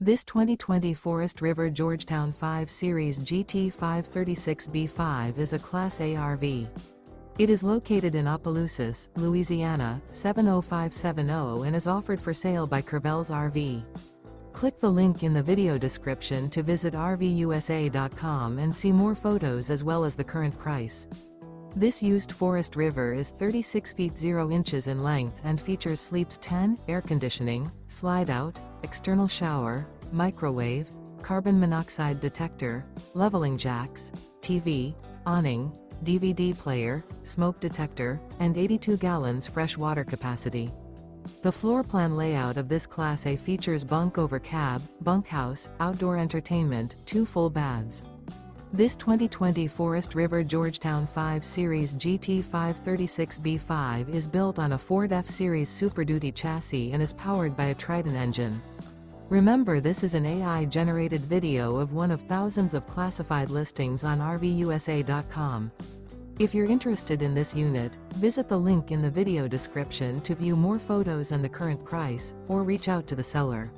This 2020 Forest River Georgetown 5 Series GT5 36B5 is a Class A RV. It is located in Opelousas, Louisiana, 70570 and is offered for sale by Courvelle's RV. Click the link in the video description to visit RVUSA.com and see more photos as well as the current price. This used Forest River is 36 feet 0 inches in length and features sleeps 10, air conditioning, slide-out, external shower, microwave, carbon monoxide detector, leveling jacks, TV, awning, DVD player, smoke detector, and 82 gallons fresh water capacity. The floor plan layout of this Class A features bunk over cab, bunkhouse, outdoor entertainment, 2 full baths. This 2020 Forest River Georgetown 5 Series GT5 36B5 is built on a Ford F-Series Super Duty chassis and is powered by a Triton engine. Remember, this is an AI-generated video of one of thousands of classified listings on RVUSA.com. If you're interested in this unit, visit the link in the video description to view more photos and the current price, or reach out to the seller.